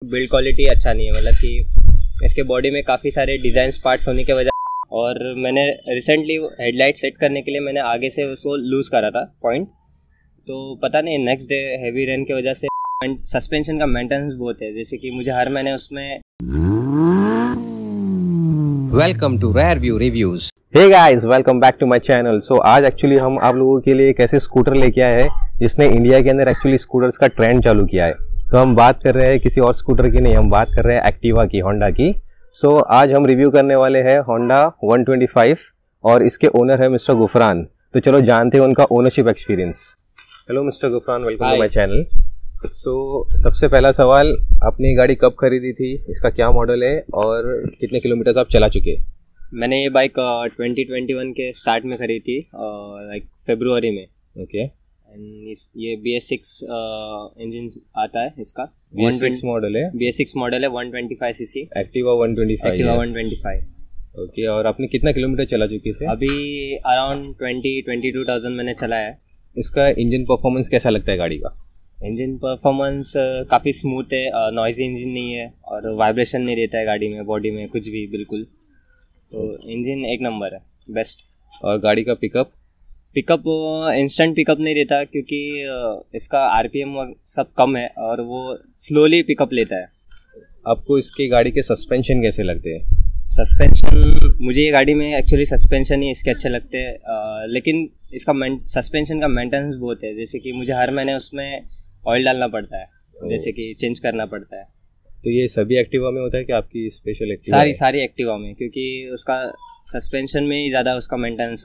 Build quality अच्छा नहीं है, मतलब कि इसके बॉडी में काफ़ी सारे डिज़ाइन पार्ट्स होने के वजह, और मैंने रिसेंटली हेडलाइट सेट करने के लिए मैंने आगे से उसको लूज़ करा था पॉइंट, तो पता नहीं नेक्स्ट डे हैवी रेन की वजह से सस्पेंशन का मेंटेनेंस बहुत है, जैसे कि मुझे हर महीने उसमें। Welcome to rare view reviews. Hey guys, welcome back to my channel. So आज एक्चुअली हम आप लोगों के लिए एक ऐसे स्कूटर लेके आए हैं जिसने इंडिया के अंदर एक्चुअली स्कूटर्स का ट्रेंड चालू किया है। तो हम बात कर रहे हैं किसी और स्कूटर की नहीं, हम बात कर रहे हैं एक्टिवा की, होंडा की। सो आज हम रिव्यू करने वाले हैं होंडा 125 और इसके ओनर है मिस्टर गुफरान। तो चलो जानते हैं उनका ownership experience. Hello mister Gufran, welcome to my channel. So सबसे पहला सवाल, आपने ये गाड़ी कब खरीदी थी, इसका क्या मॉडल है और कितने किलोमीटर्स आप चला चुके? मैंने ये बाइक 2021 के स्टार्ट में खरीदी थी, लाइक फरवरी में। ओके। एंड ये BS6 इंजन आता है इसका। BS6 मॉडल है। BS6 मॉडल है 125 सीसी। एक्टिवा 125। एक्टिवा 125। ओके। और आपने कितना किलोमीटर चला चुकी से? अभी अराउंड 22,000 मैंने चलाया है। इसका इंजन परफॉर्मेंस कैसा लगता है गाड़ी का? इंजन परफॉर्मेंस काफ़ी स्मूथ है, नॉइजी इंजन नहीं है और वाइब्रेशन नहीं रहता है गाड़ी में, बॉडी में कुछ भी, बिल्कुल। तो इंजन एक नंबर है, बेस्ट। और गाड़ी का पिकअप इंस्टेंट पिकअप नहीं रहता, क्योंकि इसका RPM सब कम है और वो स्लोली पिकअप लेता है। आपको इसकी गाड़ी के सस्पेंशन कैसे लगते हैं? सस्पेंशन, मुझे ये गाड़ी में एक्चुअली सस्पेंशन ही इसके अच्छे लगते हैं, लेकिन इसका सस्पेंशन का मेंटेनेंस बहुत है, जैसे कि मुझे हर महीने उसमें ऑयल डालना पड़ता है, जैसे कि चेंज करना पड़ता है। तो ये सभी एक्टिवा में होता है कि आपकी स्पेशल एक्टिवा? सारी एक्टिवा में, क्योंकि उसका सस्पेंशन में ही ज़्यादा उसका मेंटेनेंस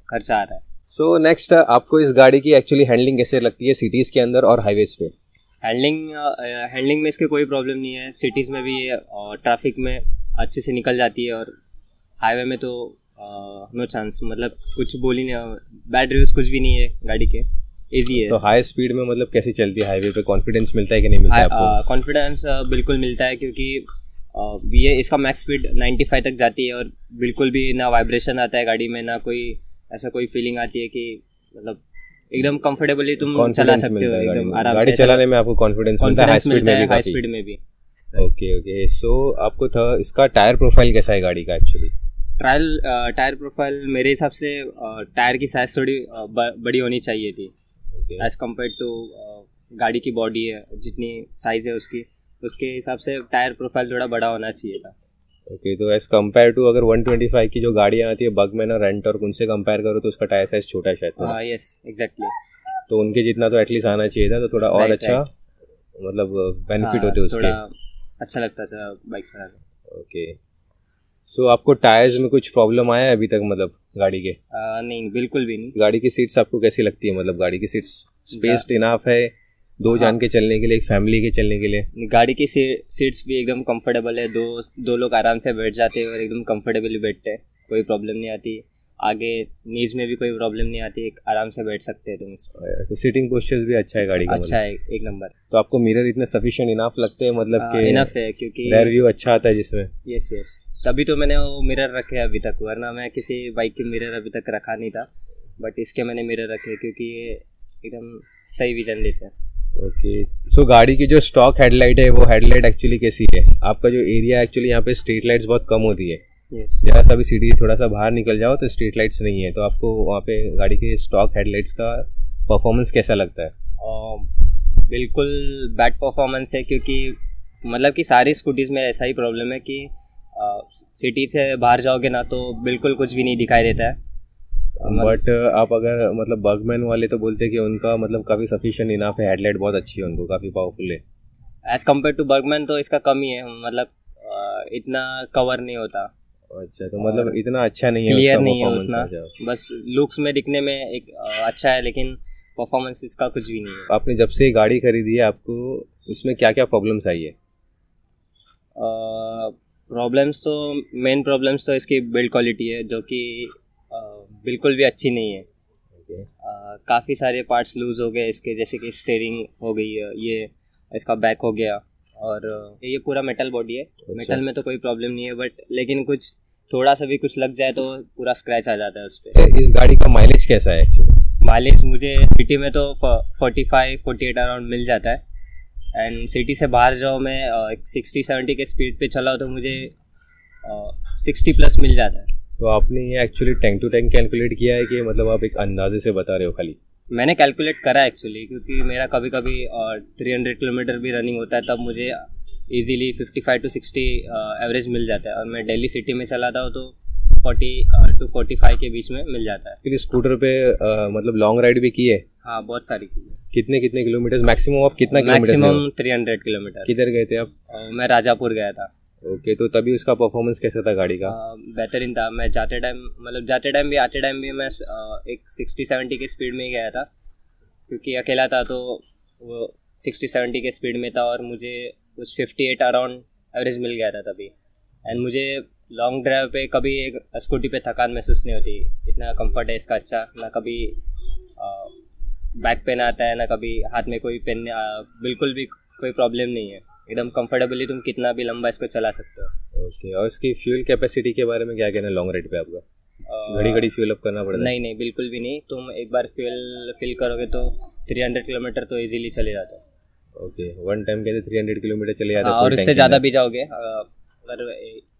खर्चा आ रहा है। सो नेक्स्ट, आपको इस गाड़ी की एक्चुअली हैंडलिंग कैसे लगती है सिटीज़ के अंदर और हाईवेज पे? हैंडलिंग में इसके कोई प्रॉब्लम नहीं है, सिटीज़ में भी ट्रैफिक में अच्छे से निकल जाती है, और हाईवे में तो नो चांस, मतलब कुछ बोल ही नहीं, बैड रिव्यूज कुछ भी नहीं है गाड़ी के, इजी है। तो हाई स्पीड में मतलब कैसी चलती है हाईवे पे? कॉन्फिडेंस मिलता है कि नहीं मिलता है आपको? कॉन्फिडेंस बिल्कुल मिलता है, क्योंकि ये इसका मैक्स स्पीड 95 तक जाती है और बिल्कुल भी ना वाइब्रेशन आता है गाड़ी में, ना कोई ऐसा कोई फीलिंग आती है कि मतलब एकदम कंफर्टेबली तुम चला सकते हो, एकदम आराम से। गाड़ी चलाने में आपको कॉन्फिडेंस मिलता है हाई स्पीड में भी। ओके। सो आपको था इसका टायर प्रोफाइल कैसा है गाड़ी का एक्चुअली? टायर प्रोफाइल मेरे हिसाब से टायर की साइज थोड़ी बड़ी होनी चाहिए थी, एज कम्पेयर टू गाड़ी की बॉडी है, जितनी साइज है उसके हिसाब से टायर प्रोफाइल थोड़ा बड़ा होना चाहिए था। ओके। तो एज कम्पेयर टू अगर 125 की जो गाड़ियाँ आती है बगमैन और रेंटॉर्क, उनसे कंपेयर करो तो उसका टायर साइज छोटा है शायद? हाँ, यस, एग्जैक्टली। तो उनके जितना तो एटलीस्ट आना चाहिए था, तो थोड़ा और अच्छा मतलब बेनिफिट होते उसके, थोड़ा अच्छा लगता था बाइक चलाने। ओके। सो आपको टायर्स में कुछ प्रॉब्लम आया है अभी तक मतलब गाड़ी के? नहीं, बिल्कुल भी नहीं। गाड़ी की सीट्स आपको कैसी लगती है? मतलब गाड़ी की सीट्स स्पेस्ड इनफ है दो जान के चलने के लिए, एक फैमिली के चलने के लिए? गाड़ी की सीट्स भी एकदम कंफर्टेबल है, दो लोग आराम से बैठ जाते हैं और एकदम कंफर्टेबली बैठते हैं, कोई प्रॉब्लम नहीं आती। आगे नीज में भी कोई प्रॉब्लम नहीं आती, आराम से बैठ सकते हैं तुम इसमें। तो सीटिंग पोस्चर्स भी अच्छा है गाड़ी का? अच्छा है, एक नंबर। तो आपको मिरर इतने सफिशिएंट इनफ लगते हैं, मतलब कि इनफ है, क्योंकि रेयर व्यू अच्छा आता है जिसमें? यस, तभी तो मैंने वो मिरर रखे अभी तक, वरना मैं किसी बाइक के मिरर अभी तक रखा नहीं था, बट इसके मैंने मिरर रखे क्योंकि ये एकदम सही विजन देते हैं। ओके। सो गाड़ी की जो स्टॉक हेडलाइट है, वो हेडलाइट एक्चुअली कैसी है? आपका जो एरिया एक्चुअली यहाँ पे स्ट्रीट लाइट्स बहुत कम होती है। यस। जरा सा भी सिटी थोड़ा सा बाहर निकल जाओ तो स्ट्रीट लाइट्स नहीं है, तो आपको वहाँ पे गाड़ी के स्टॉक हेडलाइट्स का परफॉर्मेंस कैसा लगता है? बिल्कुल बैड परफॉर्मेंस है, क्योंकि मतलब कि सारी स्कूटीज़ में ऐसा ही प्रॉब्लम है कि सिटी से बाहर जाओगे ना तो बिल्कुल कुछ भी नहीं दिखाई देता है। बट आप अगर मतलब बगमैन वाले तो बोलते हैं कि उनका मतलब काफ़ी सफिशिएंट इनफ है, हेडलाइट बहुत अच्छी है उनको, काफ़ी पावरफुल है। एज कम्पेयर टू बगमैन तो इसका कम ही है, मतलब इतना कवर नहीं होता। अच्छा, तो मतलब इतना अच्छा नहीं है, क्लियर नहीं है उतना, बस लुक्स में दिखने में एक अच्छा है, लेकिन परफॉर्मेंस इसका कुछ भी नहीं है। आपने जब से गाड़ी खरीदी है आपको इसमें क्या क्या प्रॉब्लम्स आई है? मेन प्रॉब्लम्स तो इसकी बिल्ड क्वालिटी है, जो कि बिल्कुल भी अच्छी नहीं है। काफ़ी सारे पार्ट्स लूज़ हो गए इसके, जैसे कि स्टीयरिंग हो गई है, ये इसका बैक हो गया, और ये पूरा मेटल बॉडी है। मेटल में तो कोई प्रॉब्लम नहीं है, बट लेकिन कुछ थोड़ा सा भी कुछ लग जाए तो पूरा स्क्रैच आ जाता है उस पर। इस गाड़ी का माइलेज कैसा है एक्चुअली? माइलेज मुझे सिटी में तो 45-48 अराउंड मिल जाता है, एंड सिटी से बाहर जाओ मैं 60-70 के स्पीड पे चलाओ तो मुझे 60 प्लस मिल जाता है। तो आपने ये actually tank to tank calculate किया है कि मतलब आप एक अंदाजे से बता रहे हो खाली? मैंने कैलकुलेट करा एक्चुअली, क्योंकि मेरा कभी कभी 300 किलोमीटर भी रनिंग होता है तब मुझे इजीली 55 to 60 एवरेज मिल जाता है, और मैं दिल्ली सिटी में चलाता हूँ तो 40 to 45 के बीच में मिल जाता है। फिर स्कूटर पे मतलब लॉन्ग राइड भी की है? हाँ, बहुत सारी की है। कितने कितने किलोमीटर मैक्सिमम? आप कितना किलोमीटर? Maximum 300 kilometre. किधर गए थे आप? मैं राजापुर गया था। ओके, तो तभी उसका परफॉर्मेंस कैसा था गाड़ी का? बेहतरीन था। मैं जाते टाइम भी आते टाइम भी मैं एक 60-70 की स्पीड में ही गया था, क्योंकि अकेला था तो वो 60-70 के स्पीड में था, और मुझे कुछ 58 अराउंड एवरेज मिल गया था तभी। एंड मुझे लॉन्ग ड्राइव पे कभी एक स्कूटी पे थकान महसूस नहीं होती, इतना कंफर्ट है इसका अच्छा। ना कभी बैक पेन आता है, ना कभी हाथ में कोई पेन, बिल्कुल भी कोई प्रॉब्लम नहीं है। एकदम कंफर्टेबली तुम कितना भी लंबा इसको चला सकते हो। ओके, और इसकी फ्यूल कैपेसिटी के बारे में क्या कहना है लॉन्ग राइड पे आपका? घड़ी घड़ी फ्यूल अप करना पड़ता है? नहीं, बिल्कुल भी नहीं। तुम एक बार फ्यूल फिल करोगे तो 300 किलोमीटर तो इजीली चले जाते हो। ओके, वन टाइम के 300 किलोमीटर चले जाते हैं? और उससे ज़्यादा भी जाओगे अगर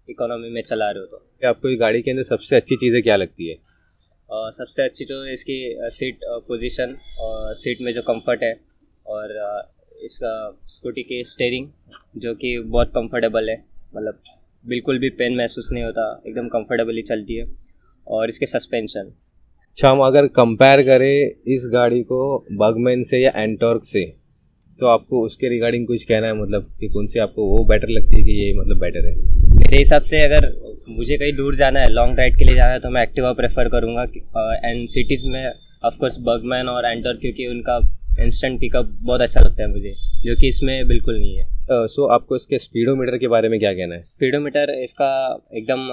इकोनॉमी में चला रहे हो तो। आपको गाड़ी के अंदर सबसे अच्छी चीज़ें क्या लगती है? सबसे अच्छी तो इसकी सीट पोजीशन, और सीट में जो कंफर्ट है, और इसका स्कूटी की स्टीयरिंग जो कि बहुत कंफर्टेबल है, मतलब बिल्कुल भी पेन महसूस नहीं होता, एकदम कंफर्टेबली चलती है। और इसके सस्पेंशन। अच्छा, हम अगर कंपेयर करें इस गाड़ी को बगमैन से या एंटॉर्क से, तो आपको उसके रिगार्डिंग कुछ कहना है, मतलब कि कौन सी आपको वो बेटर लगती है कि ये मतलब बेटर है? मेरे हिसाब से अगर मुझे कहीं दूर जाना है, लॉन्ग राइड के लिए जाना है, तो मैं एक्टिवा प्रेफर करूँगा। एंड सिटीज़ में ऑफकोर्स बगमैन और एंटॉर्क, क्योंकि उनका इंस्टेंट पिकअप बहुत अच्छा लगता है मुझे, जो कि इसमें बिल्कुल नहीं है। सो आपको इसके स्पीडोमीटर के बारे में क्या कहना है? स्पीडोमीटर इसका एकदम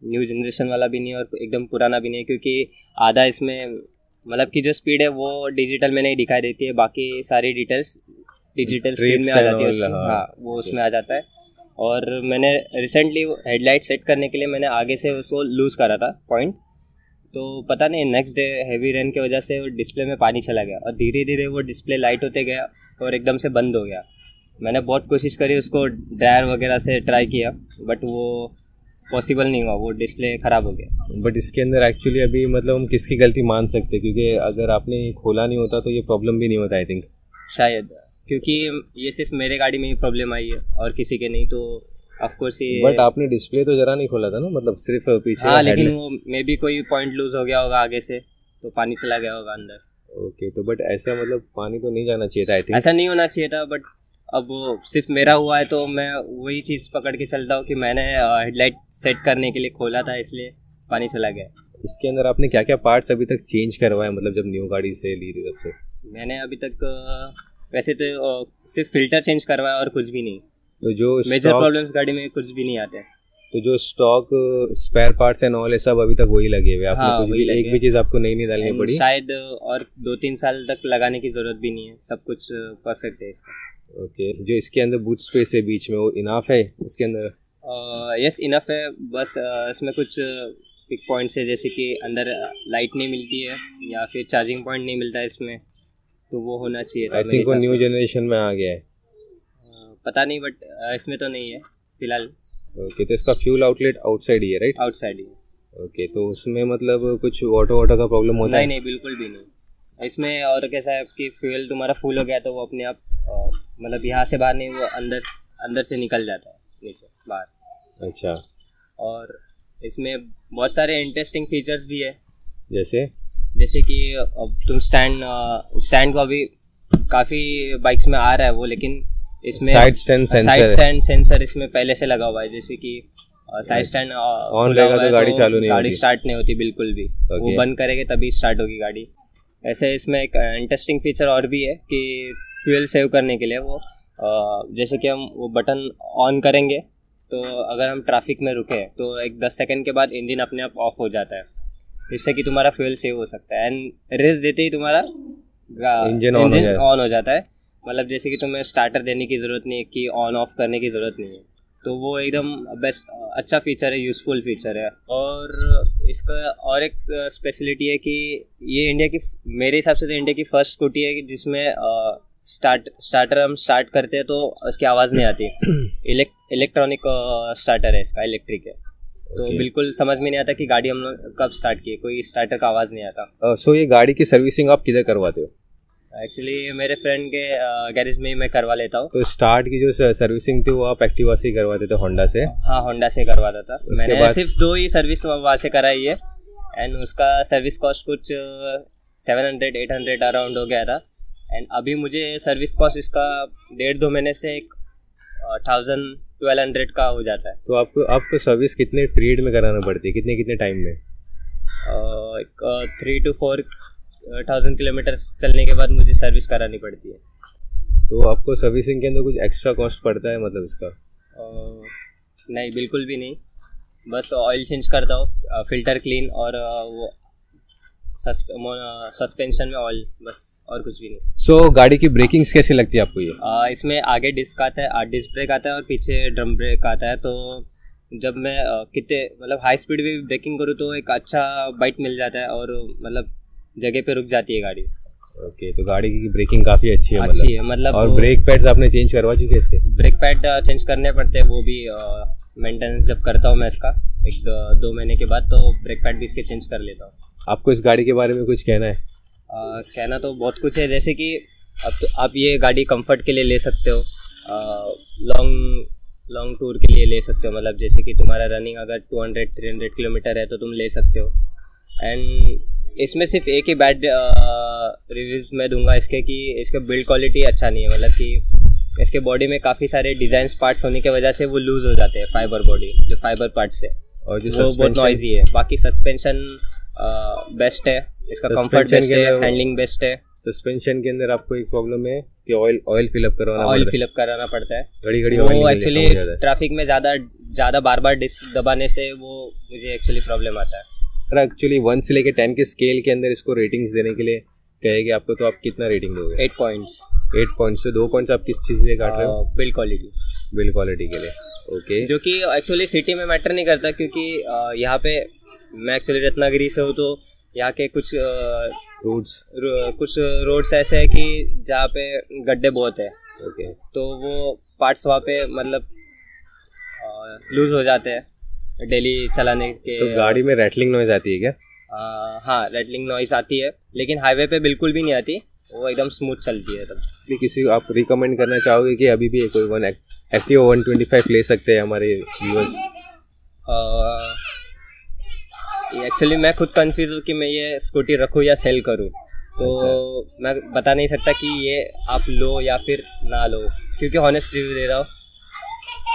न्यू जनरेशन वाला भी नहीं और एकदम पुराना भी नहीं, क्योंकि आधा इसमें मतलब कि जो स्पीड है वो डिजिटल में नहीं दिखाई देती है, बाकी सारी डिटेल्स डिजिटल स्क्रीन में आ जाती है उसकी। हाँ, वो उसमें आ जाता है। और मैंने रिसेंटली हेडलाइट सेट करने के लिए मैंने आगे से उसको लूज़ करा था पॉइंट, तो पता नहीं नेक्स्ट डे हैवी रेन की वजह से वो डिस्प्ले में पानी चला गया, और धीरे धीरे वो डिस्प्ले लाइट होते गया और एकदम से बंद हो गया। मैंने बहुत कोशिश करी उसको ड्रायर वगैरह से ट्राई किया, बट वो पॉसिबल नहीं हुआ, वो डिस्प्ले ख़राब हो गया। बट इसके अंदर एक्चुअली अभी मतलब हम किसकी गलती मान सकते हैं, क्योंकि अगर आपने खोला नहीं होता तो ये प्रॉब्लम भी नहीं होता आई थिंक शायद, क्योंकि ये सिर्फ मेरे गाड़ी में ही प्रॉब्लम आई है और किसी के नहीं, तो ऑफकोर्स ये। बट आपने डिस्प्ले तो जरा नहीं खोला था ना, मतलब सिर्फ पीछे। हाँ, लेकिन वो मे भी कोई पॉइंट लूज हो गया होगा आगे से, तो पानी चला गया होगा अंदर। ओके, तो बट ऐसा मतलब पानी तो नहीं जाना चाहिए था आई थिंक। ऐसा नहीं होना चाहिए था, बट अब सिर्फ मेरा हुआ है तो मैं वही चीज़ पकड़ के चलता हूँ कि मैंने हेडलाइट सेट करने के लिए खोला था, इसलिए पानी चला गया। इसके अंदर आपने क्या क्या पार्ट्स अभी तक चेंज करवाए, मतलब जब न्यू गाड़ी से ली थी तब से? मैंने अभी तक वैसे तो सिर्फ फिल्टर चेंज करवाया और कुछ भी नहीं। तो जो मेजर प्रॉब्लम्स गाड़ी में कुछ भी नहीं आते। तो जो stock spare parts and all है सब अभी तक वही लगे हुए? आपने हाँ, कुछ भी एक भी चीज़ आपको नहीं डालनी पड़ी? शायद और 2-3 साल तक लगाने की ज़रूरत भी नहीं है, सब कुछ परफेक्ट है इसका। ओके, जो इसके अंदर बूट स्पेस है बीच में वो इनफ है इसके अंदर? यस, इनफ है। बस इसमें कुछ पिक पॉइंट्स है, जैसे कि अंदर लाइट नहीं मिलती है या फिर चार्जिंग पॉइंट नहीं मिलता है इसमें, तो वो होना चाहिए था। आई थिंक वो न्यू जनरेशन में आ गया है, पता नहीं, बट इसमें तो नहीं है फिलहाल। ओके, तो इसका फ्यूल आउटलेट आउटसाइड ही है राइट? आउटसाइड ही है। ओके, तो उसमें मतलब कुछ वाटर का प्रॉब्लम होता है? नहीं, बिल्कुल भी नहीं इसमें। और कैसा है कि फ्यूल तुम्हारा फुल हो गया तो वो अपने आप मतलब यहाँ से बाहर नहीं, वो अंदर से निकल जाता है नीचे बाहर। अच्छा, और इसमें बहुत सारे इंटरेस्टिंग फीचर्स भी है, जैसे कि अब तुम स्टैंड को अभी काफ़ी बाइक्स में आ रहा है वो, लेकिन इसमें साइड स्टैंड सेंसर इसमें पहले से लगा हुआ है, जैसे कि साइड स्टैंड ऑन रहेगा तो गाड़ी चालू नहीं होगी, गाड़ी स्टार्ट नहीं होती बिल्कुल भी। वो बंद करेंगे तभी स्टार्ट होगी गाड़ी। ऐसे इसमें एक इंटरेस्टिंग फीचर और भी है कि फ्यूल सेव करने के लिए वो जैसे कि हम वो बटन ऑन करेंगे तो अगर हम ट्रैफिक में रुके तो एक 10 सेकंड के बाद इंजन अपने आप ऑफ हो जाता है, जिससे कि तुम्हारा फ्यूल सेव हो सकता है। एंड रेस देते ही तुम्हारा इंजन ऑन हो जाता है, मतलब जैसे कि तुम्हें स्टार्टर देने की ज़रूरत नहीं है, कि ऑन ऑफ करने की ज़रूरत नहीं है। तो वो एकदम बेस्ट अच्छा फीचर है, यूज़फुल फीचर है। और इसका और एक स्पेशलिटी है कि ये इंडिया की, मेरे हिसाब से तो इंडिया की फर्स्ट स्कूटी है जिसमें स्टार्टर हम स्टार्ट करते हैं तो उसकी आवाज़ नहीं आती। इलेक्ट्रॉनिक स्टार्टर है इसका, इलेक्ट्रिक है। तो बिल्कुल समझ में नहीं आता कि गाड़ी हम लोग कब स्टार्ट की, कोई स्टार्टर का आवाज़ नहीं आता। सो ये गाड़ी की सर्विसिंग आप किधर करवाते हो? एक्चुअली मेरे फ्रेंड के गैरेज में ही मैं करवा लेता हूँ। तो स्टार्ट की जो सर्विसिंग थी वो आप एक्टिवा से ही करवाते थे, होंडा से? हाँ, होंडा से करवाता था। मैंने सिर्फ 2 ही सर्विस वहाँ से कराई है एंड उसका सर्विस कॉस्ट कुछ 700-800 अराउंड हो गया था। एंड अभी मुझे सर्विस कॉस्ट इसका 1.5-2 महीने से 1,000-1,200 का हो जाता है। तो आपको सर्विस कितने पीरियड में कराना पड़ती है, कितने टाइम में? 3 to 4,000 किलोमीटर चलने के बाद मुझे सर्विस करानी पड़ती है। तो आपको सर्विसिंग के अंदर कुछ एक्स्ट्रा कॉस्ट पड़ता है मतलब इसका? नहीं, बिल्कुल भी नहीं। बस ऑयल चेंज करता हूँ, फिल्टर क्लीन और वो सस्पेंशन में ऑयल, बस और कुछ भी नहीं। सो गाड़ी की ब्रेकिंग्स कैसी लगती है आपको ये? इसमें आगे डिस्क आता है, 8 डिस्क ब्रेक आता है और पीछे ड्रम ब्रेक आता है। तो जब मैं कितने मतलब हाई स्पीड भी ब्रेकिंग करूँ तो एक अच्छा बाइट मिल जाता है और मतलब जगह पे रुक जाती है गाड़ी। ओके, तो गाड़ी की ब्रेकिंग काफ़ी अच्छी है मतलब। और ब्रेक पैड्स आपने चेंज करवा चुके हैं इसके? ब्रेक पैड चेंज करने पड़ते हैं, वो भी मेंटेनेंस जब करता हूँ मैं इसका 1-2 महीने के बाद, तो ब्रेक पैड भी इसके चेंज कर लेता हूँ। आपको इस गाड़ी के बारे में कुछ कहना है? कहना तो बहुत कुछ है, जैसे कि अब तो आप ये गाड़ी कंफर्ट के लिए ले सकते हो, लॉन्ग टूर के लिए ले सकते हो। मतलब जैसे कि तुम्हारा रनिंग अगर 200-300 किलोमीटर है तो तुम ले सकते हो। एंड इसमें सिर्फ एक ही बैड रिव्यूज़ मैं दूंगा इसके कि इसका बिल्ड क्वालिटी अच्छा नहीं है। मतलब कि इसके बॉडी में काफ़ी सारे डिज़ाइंस पार्ट्स होने की वजह से वो लूज़ हो जाते हैं, फाइबर बॉडी जो फाइबर पार्ट्स है, और जो वो बहुत नॉइजी है। बाकी सस्पेंशन बेस्ट है इसका, कंफर्ट बेस्ट है, हैंडलिंग बेस्ट है। सस्पेंशन के अंदर आपको एक प्रॉब्लम है कि ऑयल फिलअप कराना पड़ता है घड़ी वो एक्चुअली ट्रैफिक में ज़्यादा बार डिस्क दबाने से वो मुझे एक्चुअली प्रॉब्लम आता है। एक्चुअली 1 से लेकर 10 के स्केल के अंदर इसको रेटिंग्स देने के लिए कहेगी आपको, तो आप कितना रेटिंग दोगे? 8 पॉइंट्स। 8 पॉइंट्स से 2 पॉइंट्स आप किस चीज़ से काट रहे हो? बिल्ड क्वालिटी के लिए। ओके, जो कि एक्चुअली सिटी में मैटर नहीं करता, क्योंकि यहाँ पे मैं एक्चुअली रत्नागिरी से हूँ, तो यहाँ के कुछ रोड्स ऐसे है कि जहाँ पे गड्ढे बहुत है। ओके, तो वो पार्ट्स वहाँ पे मतलब लूज हो जाते हैं डेली चलाने के। तो गाड़ी में रैटलिंग नॉइज आती है क्या? हाँ, रैटलिंग नॉइज आती है, लेकिन हाईवे पे बिल्कुल भी नहीं आती, वो एकदम स्मूथ चलती है। तब किसी को आप रिकमेंड करना चाहोगे कि अभी भी कोई एक्टिवा 125 ले सकते हैं हमारे व्यूअर्स? एक्चुअली मैं खुद कंफ्यूज हूँ कि मैं ये स्कूटी रखूँ या सेल करूँ। तो मैं बता नहीं सकता कि ये आप लो या फिर ना लो, क्योंकि हॉनेस्ट रिव्यू दे रहा हूँ।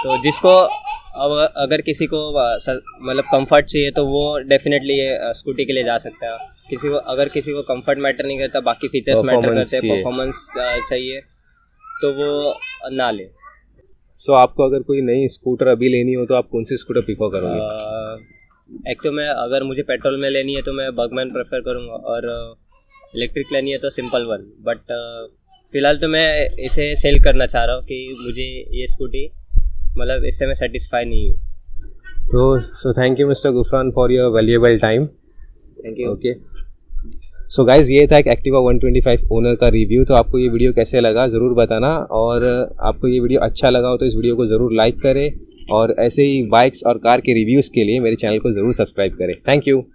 तो जिसको अगर किसी को मतलब कंफर्ट चाहिए तो वो डेफिनेटली ये स्कूटी के लिए जा सकता है। अगर किसी को कंफर्ट मैटर नहीं करता, बाकी फीचर्स मैटर करते हैं, परफॉर्मेंस चाहिए, तो वो ना ले। सो आपको अगर कोई नई स्कूटर अभी लेनी हो तो आप कौन सी स्कूटर प्रीफर करोगे? एक तो मैं अगर मुझे पेट्रोल में लेनी है तो मैं बर्गमैन प्रेफर करूँगा, और इलेक्ट्रिक लेनी है तो सिंपल वन। बट फ़िलहाल तो मैं इसे सेल करना चाह रहा हूँ कि मुझे ये स्कूटी मतलब इससे मैं सेटिस्फाई नहीं हूँ। तो so thank you mister Gufran for your valuable time. Thank you. Okay, so guys ये था एक एक्टिवा 125 ओनर का रिव्यू। तो आपको ये वीडियो कैसे लगा ज़रूर बताना, और आपको ये वीडियो अच्छा लगा हो तो इस वीडियो को ज़रूर लाइक करें, और ऐसे ही बाइक्स और कार के रिव्यूज़ के लिए मेरे चैनल को ज़रूर सब्सक्राइब करें। Thank you.